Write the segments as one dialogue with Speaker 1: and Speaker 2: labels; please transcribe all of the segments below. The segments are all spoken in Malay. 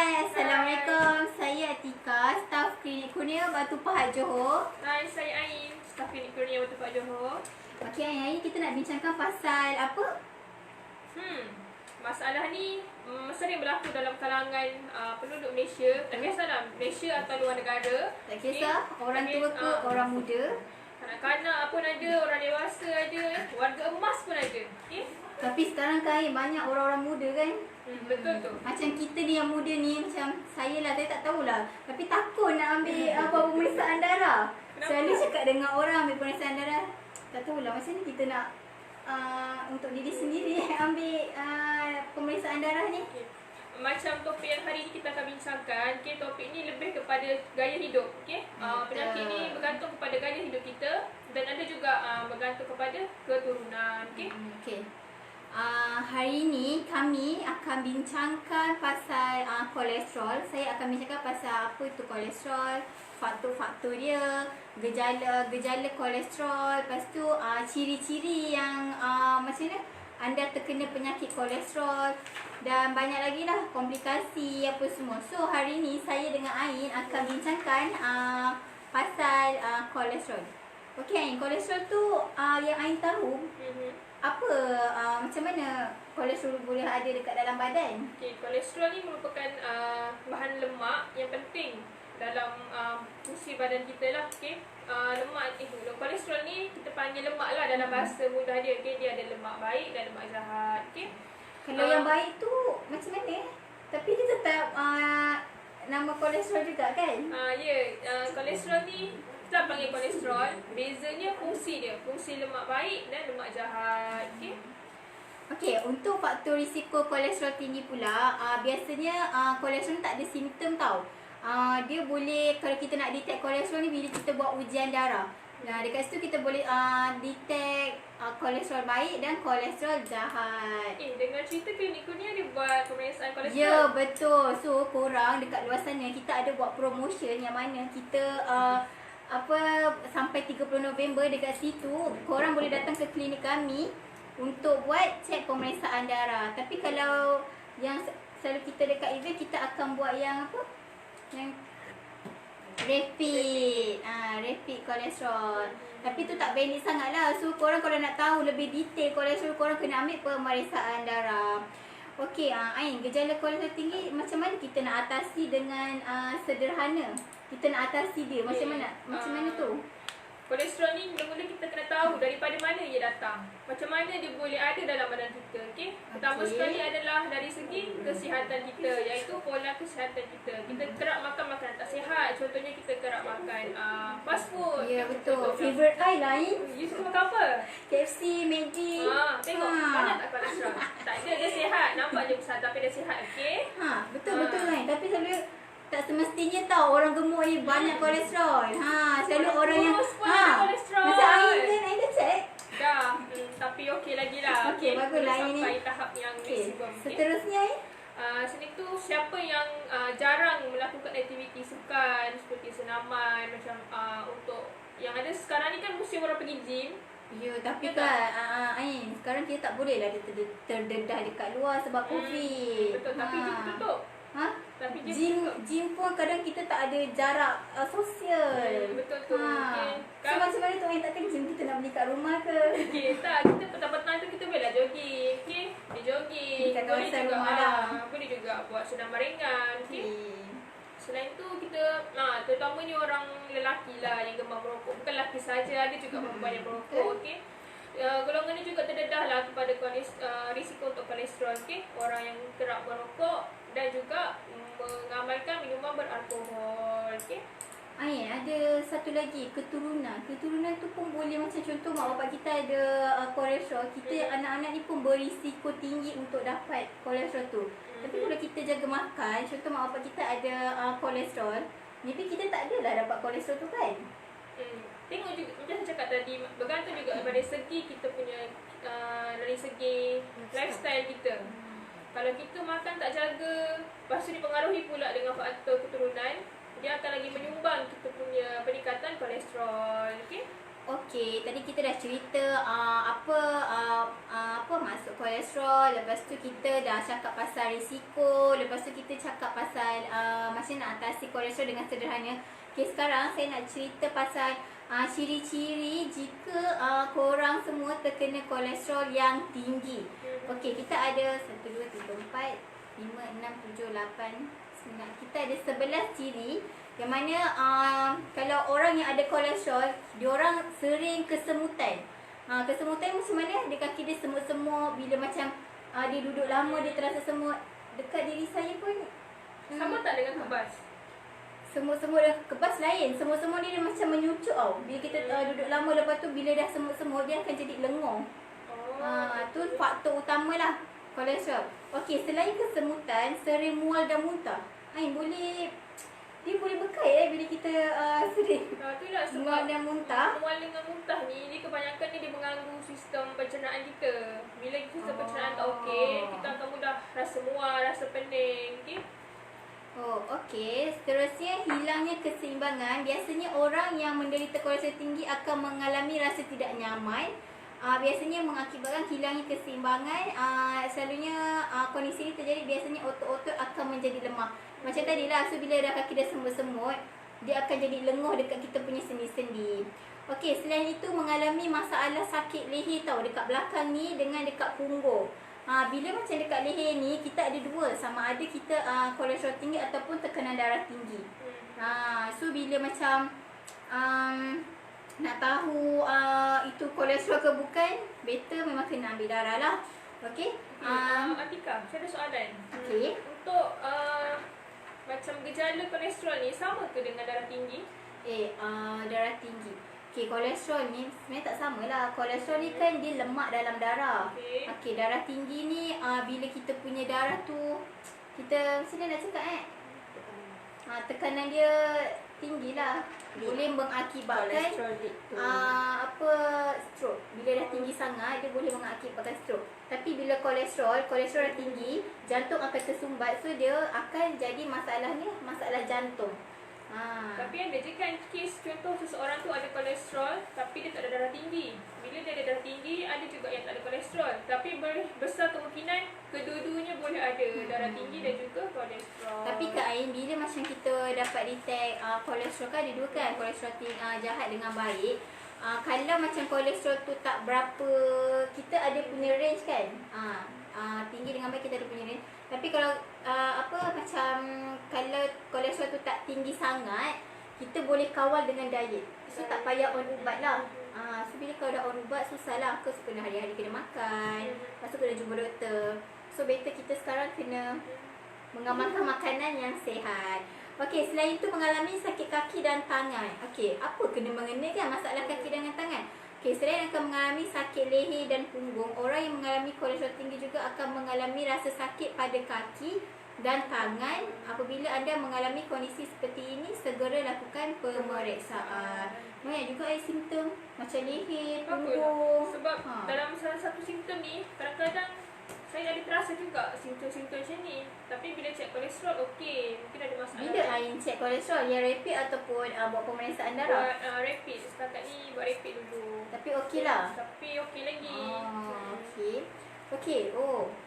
Speaker 1: Hai, Assalamualaikum. Saya Atika, staf Klinik Kurnia Batu Pahat Johor.
Speaker 2: Hai, saya Ain, staf Klinik Kurnia Batu Pahat Johor.
Speaker 1: Okey, hari ini kita nak bincangkan pasal apa?
Speaker 2: Masalah ni sering berlaku dalam kalangan penduduk Malaysia. Tak kisahlah Malaysia atau luar negara.
Speaker 1: Tak kisah orang tua ke orang muda.
Speaker 2: Kanak-kanak pun ada, orang dewasa ada, warga emas pun ada. Okay?
Speaker 1: Tapi sekarang kan banyak orang-orang muda kan.
Speaker 2: Betul tu.
Speaker 1: Macam kita ni yang muda ni, macam saya lah, saya tak tahulah. Tapi takut nak ambil pemeriksaan darah.
Speaker 2: Kenapa?
Speaker 1: Selalu cakap dengan orang ambil pemeriksaan darah. Tak tahulah macam ni kita nak untuk diri sendiri ambil pemeriksaan darah ni.
Speaker 2: Okay. Macam topik yang hari ini kita akan bincangkan, okay, topik ni lebih kepada gaya hidup. Okay? Penyakit ni bergantung kepada gaya hidup kita dan ada juga bergantung kepada keturunan. Okay?
Speaker 1: Okay. Hari ini kami akan bincangkan pasal kolesterol. Saya akan bincangkan pasal apa itu kolesterol, faktor-faktor dia, gejala kolesterol, lepas tu ciri-ciri yang macam mana anda terkena penyakit kolesterol dan banyak lagi lah komplikasi apa semua. So hari ni saya dengan Ain akan bincangkan pasal kolesterol. Okey Ain, kolesterol tu yang Ain tahu apa macam mana kolesterol boleh ada dekat dalam badan?
Speaker 2: Okay, kolesterol ni merupakan bahan lemak yang penting dalam fungsi badan kita lah. Okay? Kolesterol ni kita panggil lemak lah dalam bahasa mudah dia. Okay? Dia ada lemak baik dan lemak jahat. Okay?
Speaker 1: Kalau yang baik tu macam mana? Tapi dia tetap nama kolesterol juga kan?
Speaker 2: Kolesterol ni kita panggil kolesterol. Bezanya fungsi dia. Fungsi lemak baik dan lemak jahat. Okay?
Speaker 1: Okey, untuk faktor risiko kolesterol tinggi pula, biasanya kolesterol tak ada simptom tau. Dia boleh, kalau kita nak detect kolesterol ni bila kita buat ujian darah. Nah, dekat situ kita boleh detect kolesterol baik dan kolesterol jahat.
Speaker 2: Dengan cerita Klinik Kurnia dia buat pemeriksaan kolesterol.
Speaker 1: Ya, betul. So, korang dekat luar sana kita ada buat promotion yang mana kita sampai 30 November dekat situ korang boleh datang ke klinik kami untuk buat cek pemeriksaan darah. Tapi kalau yang selalu kita dekat event, kita akan buat yang apa? Yang rapid kolesterol. Tapi tu tak valid sangat lah. So korang kalau nak tahu lebih detail kolesterol, korang kena ambil pemeriksaan darah. Okey, Ain, gejala kolesterol tinggi macam mana kita nak atasi dengan sederhana? Kita nak atasi dia macam mana? Macam mana tu?
Speaker 2: Kolesterol ni mula-mula kita kena tahu daripada mana ia datang. Macam mana dia boleh ada dalam badan kita. Okay? Pertama sekali adalah dari segi kesihatan kita, iaitu pola kesihatan kita. Kita kerap makan makanan tak sihat. Contohnya kita kerap makan fast food.
Speaker 1: Ya, betul. Favorite I lah, Ain.
Speaker 2: You suka makan apa?
Speaker 1: KFC, McD.
Speaker 2: Tengok banyak tak kolesterol. Tak ada, dia sihat. Nampak dia besar tapi dia sihat. Okay?
Speaker 1: Betul Ain. Tapi selalu tak semestinya tahu orang gemuk ni banyak kolesterol. Selalu orang yang
Speaker 2: kolesterol.
Speaker 1: Macam Ain kan, Ain dah check.
Speaker 2: Dah, tapi okey lagi lah.
Speaker 1: Okey, baguslah ini.
Speaker 2: Sampai tahap yang maksimum.
Speaker 1: Seterusnya Ain.
Speaker 2: Sini tu siapa yang jarang melakukan aktiviti sukan seperti senaman macam untuk yang ada sekarang ni kan musim orang pergi gym.
Speaker 1: Ya, tapi kan Ain, sekarang kita tak boleh lah terdedah dekat luar sebab COVID.
Speaker 2: Betul, tapi gym tutup. Tapi
Speaker 1: gym pun kadang kita tak ada jarak sosial.
Speaker 2: Betul tu.
Speaker 1: So macam mana tu Ain, takkan gym kita nak beli kat rumah ke?
Speaker 2: Tak, kita petang-petang tu kita boleh lah jogging. Dia jogging. Boleh juga boleh juga buat senaman ringan. Selain tu kita terutamanya orang lelaki lah yang gemar merokok. Bukan lelaki saja, ada juga perempuan yang merokok. Golongan ni juga terdedah lah kepada risiko untuk kolesterol. Orang yang kerap merokok dan juga mengamalkan minuman beralkohol.
Speaker 1: Ain, ada satu lagi, keturunan. Keturunan tu pun boleh, macam contoh mak bapak kita ada kolesterol. Kita anak-anak ni pun berisiko tinggi untuk dapat kolesterol tu. Tapi kalau kita jaga makan, contoh mak bapak kita ada kolesterol, maybe kita tak adalah dapat kolesterol tu kan?
Speaker 2: Tengok juga, macam saya cakap tadi, bergantung juga daripada segi kita punya dari segi lifestyle kita. Kalau kita makan tak jaga, lepas tu dipengaruhi pula dengan faktor keturunan, dia akan lagi menyumbang kita punya peningkatan kolesterol.
Speaker 1: Okey, tadi kita dah cerita apa maksud kolesterol. Lepas tu kita dah cakap pasal risiko. Lepas tu kita cakap pasal macam nak atasi kolesterol dengan sederhana. Okey, sekarang saya nak cerita pasal ciri-ciri jika korang semua terkena kolesterol yang tinggi. Okey, kita ada 1, 2, 3, 4, 5, 6, 7, 8, 9. Kita ada 11 ciri yang mana kalau orang yang ada kolesterol, diorang sering kesemutan. Kesemutan macam mana? Di kaki dia semut-semut. Bila macam dia duduk lama, dia terasa semut. Dekat diri saya pun
Speaker 2: Sama tak dengan kebas?
Speaker 1: semut-semut dan kebas lain. Semut-semut dia macam menyucuk tau. Bila kita duduk lama, lepas tu bila dah semut-semut, dia akan jadi lengur. Tu faktor utama lah kolesterol. Okey, selain kesemutan, sering mual dan muntah. Dia boleh berkait bila kita sering
Speaker 2: Itulah sebab
Speaker 1: mual dan muntah.
Speaker 2: mual dengan muntah ni, dia kebanyakan ni dia mengganggu sistem pencernaan kita. Bila sistem pencernaan tak okey, kita akan mudah rasa mual, rasa pening. Okey?
Speaker 1: Okey. Seterusnya, hilangnya keseimbangan. Biasanya orang yang menderita kolesterol tinggi akan mengalami rasa tidak nyaman. Biasanya mengakibatkan hilangnya keseimbangan. Selalunya kondisi ini terjadi biasanya otot-otot akan menjadi lemah. Macam tadi lah, so bila dah kaki dah semut-semut, dia akan jadi lenguh dekat kita punya sendi-sendi. Okey, selain itu mengalami masalah sakit leher tau, dekat belakang ni dengan dekat punggung. Bila macam dekat leher ni, kita ada dua, sama ada kita kolesterol tinggi ataupun tekanan darah tinggi. So bila macam nak tahu itu kolesterol ke bukan, better memang kena ambil darah lah. Okey.
Speaker 2: Atika, saya ada soalan.
Speaker 1: Okey.
Speaker 2: Untuk macam gejala kolesterol ni sama ke dengan darah tinggi?
Speaker 1: Darah tinggi. Okey, kolesterol ni sebenarnya tak sama lah. Kolesterol ni kan dia lemak dalam darah. Okey, darah tinggi ni bila kita punya darah tu, kita macam mana nak cakap tekanan dia tinggi lah. Boleh mengakibatkan stroke. Bila dah tinggi sangat, dia boleh mengakibatkan stroke. Tapi bila kolesterol dah tinggi, jantung akan tersumbat. So dia akan jadi masalah jantung.
Speaker 2: Tapi ada je kan kes contoh seseorang tu ada kolesterol tapi dia tak ada darah tinggi. Bila dia ada darah tinggi, ada juga yang tak ada kolesterol. Tapi besar kemungkinan kedua-duanya boleh ada darah tinggi dan juga kolesterol.
Speaker 1: Tapi Kak Ain, bila macam kita dapat detect kolesterol kan ada dua kan, kolesterol jahat dengan baik. Kalau macam kolesterol tu tak berapa, kita ada punya range kan. Tinggi dengan baik kita ada punya range. Tapi kalau macam kalau kolesterol tu tak tinggi sangat, kita boleh kawal dengan diet. So tak payah on ubat lah. So bila kalau dah on ubat, susah lah. Kau kena hari-hari kena makan, lepas tu kena jumpa doktor. So better kita sekarang kena mengamalkan makanan yang sihat. Okey, selain itu mengalami sakit kaki dan tangan. Okey, apa kena mengena kan masalah kaki dan tangan? Okey, selain akan mengalami sakit leher dan punggung, orang yang mengalami kolesterol tinggi juga akan mengalami rasa sakit pada kaki dan tangan. Apabila anda mengalami kondisi seperti ini, segera lakukan pemeriksaan. Banyak juga simptom macam leher, punggung.
Speaker 2: Sebab dalam salah satu simptom ni, kadang-kadang saya ada terasa juga simptom-simptom macam ni. Tapi bila cek kolesterol, okey, mungkin ada masalah.
Speaker 1: Bila Ain cek kolesterol, yang rapid ataupun buat pemeriksaan darah?
Speaker 2: Buat rapid, setakat ni buat rapid dulu.
Speaker 1: Tapi okey lah?
Speaker 2: Tapi okey lagi.
Speaker 1: Okey.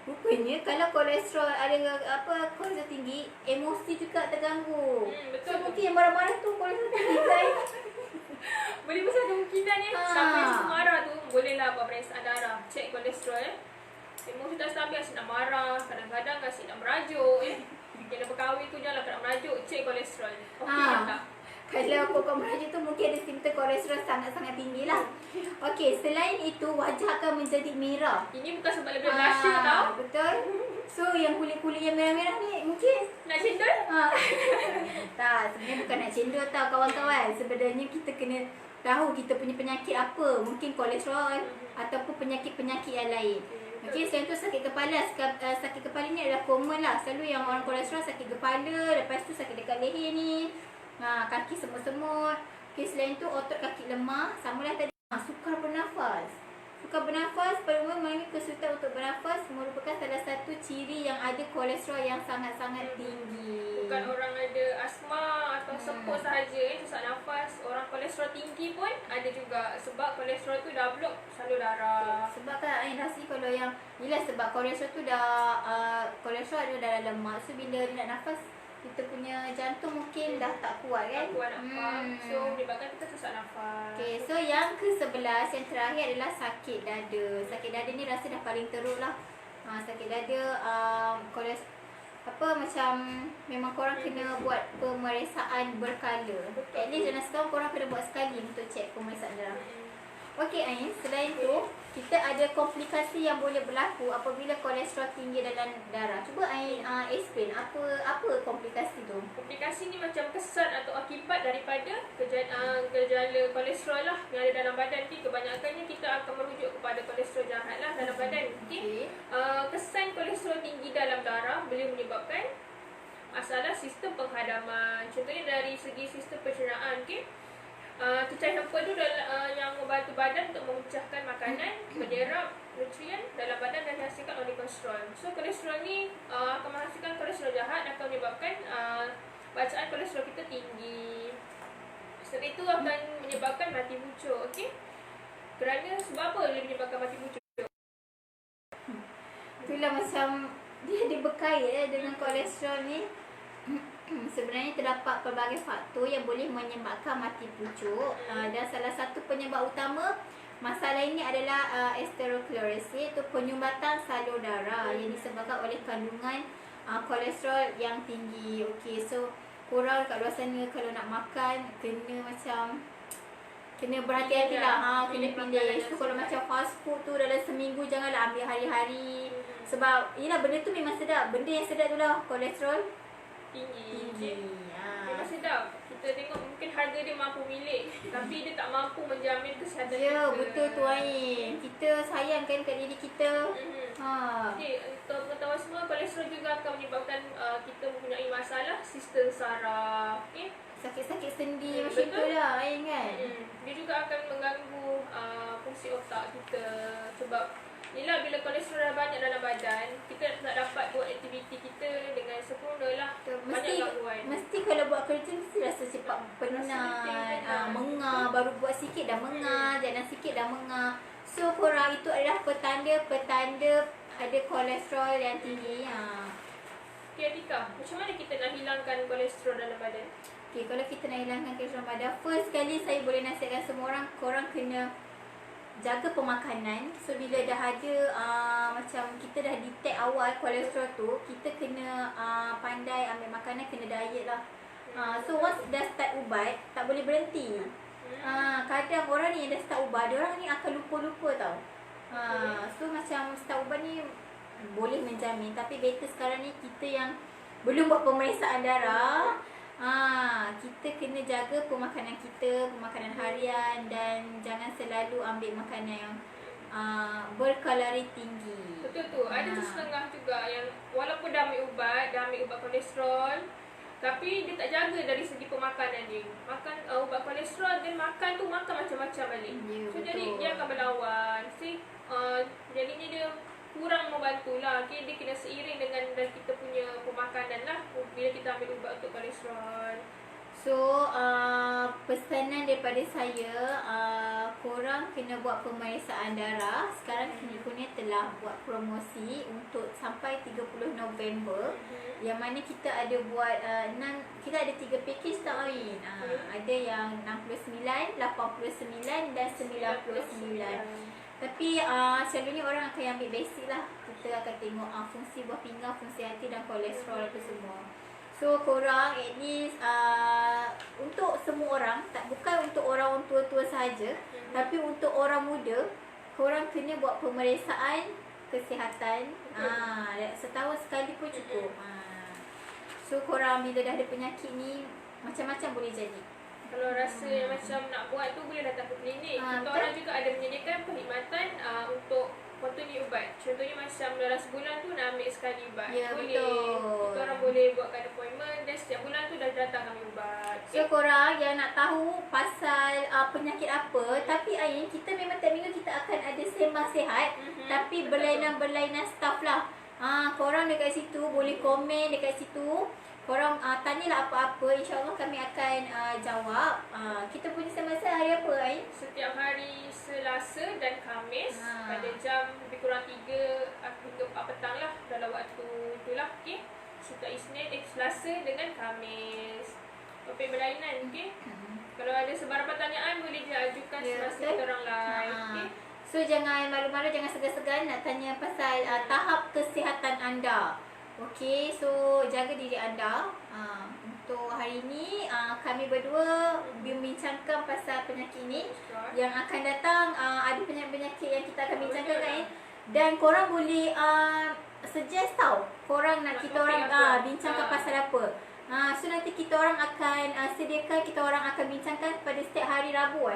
Speaker 1: Rupanya kalau kolesterol ada kolesterol tinggi, emosi juga terganggu.
Speaker 2: Betul.
Speaker 1: So mungkin yang marah-marah tu kolesterol tinggi kan?
Speaker 2: Boleh besar kemungkinan ni. Siapa yang suka marah tu, bolehlah buat pemeriksaan darah. Cek kolesterol. Emosi tak stabil, asyik nak marah. Kadang-kadang asyik nak merajuk. Bila berkahwin tu janganlah nak merajuk. Cek kolesterol. Okey tak?
Speaker 1: Kalau pokok merajuk tu mungkin ada simptom kolesterol sangat-sangat tinggi lah. Okey, selain itu wajah akan menjadi merah.
Speaker 2: Ini bukan sebab lebih blusher tau.
Speaker 1: Betul. So yang kulit-kulit yang merah-merah ni mungkin
Speaker 2: nak cendol?
Speaker 1: Tak, sebenarnya bukan nak cendol tau kawan-kawan. Sebenarnya kita kena tahu kita punya penyakit apa. Mungkin kolesterol ataupun penyakit-penyakit yang lain. Okey, selain tu sakit kepala. Sakit kepala ni adalah common lah. Selalu yang orang kolesterol sakit kepala, lepas tu sakit dekat leher ni. Kaki semut-semut. Okey, selain tu otot kaki lemah. Samalah tadi. Sukar bernafas. So Sukar bernafas, pada umumnya mengalami kesulitan untuk bernafas merupakan salah satu ciri yang ada kolesterol yang sangat-sangat tinggi.
Speaker 2: Bukan orang ada asma atau seput sahaja sesak nafas. Orang kolesterol tinggi pun ada juga. Sebab kolesterol tu dah blok salur darah.
Speaker 1: Sebab kan Ain rasa kalau yang yelah sebab kolesterol tu dah kolesterol ada dalam lemak. So bila dia nak nafas, kita punya jantung mungkin dah tak kuat kan.
Speaker 2: Tak kuat nafas. So menyebabkan kita sesak nafas.
Speaker 1: Okay, so yang ke-11 yang terakhir adalah sakit dada. Sakit dada ni rasa dah paling teruk lah. Sakit dada macam memang korang kena buat pemeriksaan berkala. At least dalam setahun korang kena buat sekali untuk cek pemeriksaan darah. Okey Ain, selain tu kita ada komplikasi yang boleh berlaku apabila kolesterol tinggi dalam darah. Cuba Ain explain apa komplikasi tu.
Speaker 2: Komplikasi ni macam kesan atau akibat daripada gejala kolesterol lah yang ada dalam badan ni. Kebanyakannya kita akan merujuk kepada kolesterol jahat lah dalam badan. Okay. Kesan kolesterol tinggi dalam darah boleh menyebabkan masalah sistem penghadaman. Contohnya dari segi sistem pencernaan. Okay. Tuncai hempa tu yang membantu badan untuk memecahkan makanan, menyerap nutrien dalam badan dan dihasilkan oleh kolesterol. So kolesterol ni akan menghasilkan kolesterol jahat dan akan menyebabkan bacaan kolesterol kita tinggi. Selain itu akan menyebabkan mati pucuk. Okey. Kerana sebab apa boleh menyebabkan mati pucuk?
Speaker 1: Itulah macam dia dibekait dengan kolesterol ni. Sebenarnya terdapat pelbagai faktor yang boleh menyebabkan mati pucuk, dan salah satu penyebab utama masalah ini adalah atherosclerosis, iaitu penyumbatan salur darah yang disebabkan oleh kandungan kolesterol yang tinggi. Okey, so korang kat luar sana kalau nak makan kena berhati-hati lah, kena pilih. So kalau macam fast food tu dalam seminggu janganlah ambil hari-hari. Sebab yelah benda tu memang sedap. Benda yang sedap tu lah kolesterol tinggi.
Speaker 2: Memang sedap. Kita tengok mungkin harga dia mampu milik, tapi dia tak mampu menjamin kesihatan
Speaker 1: kita.
Speaker 2: kita.
Speaker 1: Betul tu Ain. Kita sayangkan kat diri kita.
Speaker 2: Jadi untuk pengetahuan semua, kolesterol juga akan menyebabkan kita mempunyai masalah sistem saraf. Okay?
Speaker 1: Sakit-sakit sendi macam tu lah Ain kan.
Speaker 2: Dia juga akan mengganggu fungsi otak kita. Sebab yelah bila kolesterol dah banyak dalam badan, kita tak dapat buat aktiviti kita dengan sempurna lah. Banyak gangguan.
Speaker 1: Mesti kalau buat kerja mesti rasa cepat penat, mengah, baru buat sikit dah mengah, jalan sikit dah mengah. So korang itu adalah petanda ada kolesterol yang tinggi.
Speaker 2: Okay Atika, macam mana kita nak hilangkan kolesterol dalam badan?
Speaker 1: Okay, kalau kita nak hilangkan kolesterol badan, first kali saya boleh nasihatkan semua orang, korang kena jaga pemakanan. So bila dah ada macam kita dah detect awal kolesterol tu, kita kena pandai ambil makanan, kena diet lah. So once dah start ubat, tak boleh berhenti. Kadang orang ni yang dah start ubat, dia orang ni akan lupa-lupa tau. So macam start ubat ni boleh menjamin, tapi better sekarang ni kita yang belum buat pemeriksaan darah, kita kena jaga pemakanan kita, pemakanan harian, dan jangan selalu ambil makanan yang berkalori tinggi.
Speaker 2: Betul tu. Ada tu setengah juga yang walaupun dah ambil ubat kolesterol, tapi dia tak jaga dari segi pemakanan dia. Makan ubat kolesterol, dia makan macam-macam balik. So jadi dia akan berlawan. Jadinya dia kurang membantulah. Okay, dia kena seiring dengan kita punya pemakanan lah bila kita ambil ubat untuk kolesterol.
Speaker 1: So pesanan daripada saya, korang kena buat pemeriksaan darah. Sekarang Klinik Kurnia telah buat promosi untuk sampai 30 November, yang mana kita ada buat kita ada 3 package tau Ain. Ada yang 69, 89 dan 99. Tapi selalunya orang akan ambil basic lah. Kita akan tengok fungsi buah pinggang, fungsi hati dan kolesterol apa semua. So korang at least untuk semua orang, bukan untuk orang tua-tua sahaja, tapi untuk orang muda, korang kena buat pemeriksaan kesihatan. Setahun sekali pun cukup. So korang bila dah ada penyakit ni, macam-macam boleh jadi.
Speaker 2: Kalau rasa macam nak buat tu, boleh datang ke klinik. Kita orang juga ada menyediakan perkhidmatan untuk continue ubat. Contohnya macam dalam sebulan tu nak ambil sekali ubat.
Speaker 1: Ya,
Speaker 2: boleh.
Speaker 1: betul.
Speaker 2: Kita orang boleh buatkan appointment dan setiap bulan tu dah datang ambil ubat.
Speaker 1: So korang yang nak tahu pasal penyakit apa, tapi Ain, kita memang tiap minggu kita akan ada sembang sihat, tapi berlainan-berlainan staff lah. Korang dekat situ boleh komen dekat situ. Korang tanyalah apa-apa, insyaAllah kami akan jawab. Kita punya sembang sihat hari apa, Ain?
Speaker 2: Setiap hari Selasa dan Khamis pada jam lebih kurang 3 hingga 4 petang lah, dalam waktu itulah. Okay, setiap Isnin, Selasa dengan Khamis. Topik berlainan, okay. Kalau ada sebarang pertanyaan boleh diajukan semasa kita orang live, okay.
Speaker 1: So jangan malu-malu, jangan segan-segan nak tanya pasal tahap kesihatan anda. Okay, so jaga diri anda. Untuk hari ini kami berdua membincangkan pasal penyakit ini. Yang akan datang ada penyakit yang kita akan bincangkan kan. Dan korang boleh suggest tau korang nak kita orang bincangkan pasal apa. So nanti kita orang akan sediakan, kita orang akan bincangkan pada setiap hari Rabu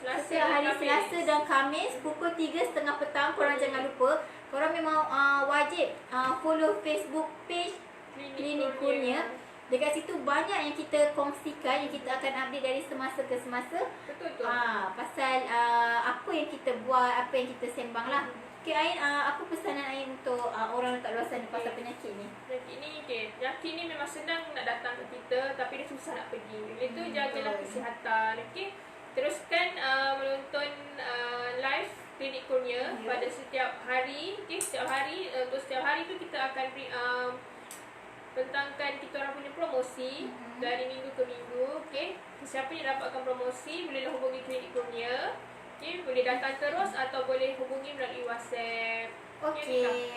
Speaker 1: setiap hari Selasa dan Khamis pukul 3:30 petang. Korang jangan lupa, korang memang wajib follow Facebook page Klinik Kurnia. Dekat situ banyak yang kita kongsikan, yang kita akan update dari semasa ke semasa.
Speaker 2: Betul.
Speaker 1: Pasal apa yang kita buat, apa yang kita sembang lah. Okay Ain, apa pesanan Ain untuk orang dekat luar sana pasal penyakit ni?
Speaker 2: Penyakit ni memang senang nak datang ke kita, tapi dia susah nak pergi. Oleh tu jagalah kesihatan, okay. Teruskan menonton live Klinik Kurnia pada setiap hari, okay. Setiap hari, untuk setiap hari tu kita akan bentangkan kita orang punya promosi dari minggu ke minggu, okay. Siapa yang dapatkan promosi bolehlah hubungi Klinik Kurnia. Okay, boleh datang terus atau boleh hubungi melalui WhatsApp.
Speaker 1: Okay,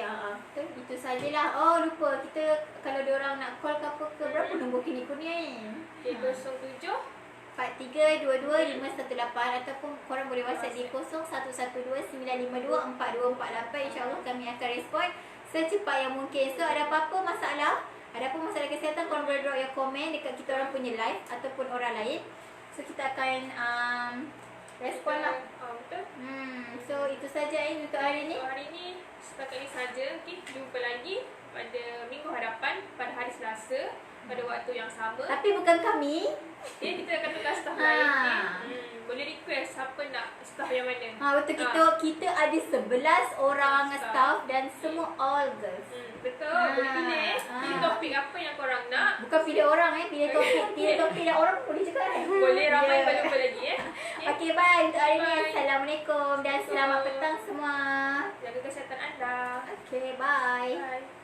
Speaker 1: itu sajalah. Oh lupa, kita kalau diorang nak call ke apa ke, berapa nombor Klinik Kurnia ni?
Speaker 2: Okay, 07
Speaker 1: 4322 518 ataupun korang boleh WhatsApp di 0112-952-4248. InsyaAllah kami akan respon secepat yang mungkin. So ada apa-apa masalah, kesihatan, korang boleh drop your komen dekat kita orang punya live ataupun orang lain. So kita akan respon lah.
Speaker 2: Betul.
Speaker 1: So itu saja untuk hari ni.
Speaker 2: Untuk hari ni setakat ini saja. Okay, jumpa lagi pada minggu hadapan pada hari Selasa pada waktu yang sama.
Speaker 1: Tapi bukan kami.
Speaker 2: Okay, kita akan tukar staff lain. Okay. Boleh request siapa nak staff yang mana.
Speaker 1: Betul, kita ada 11 orang staff dan semua all girls.
Speaker 2: Betul, boleh pilih. Pilih topik apa yang korang nak.
Speaker 1: Bukan pilih orang pilih topik dan orang boleh juga
Speaker 2: Boleh ramai berjumpa lagi
Speaker 1: Okay, bye untuk hari ni. Assalamualaikum dan selamat petang semua.
Speaker 2: Jaga kesihatan anda.
Speaker 1: Okay, bye.
Speaker 2: Bye.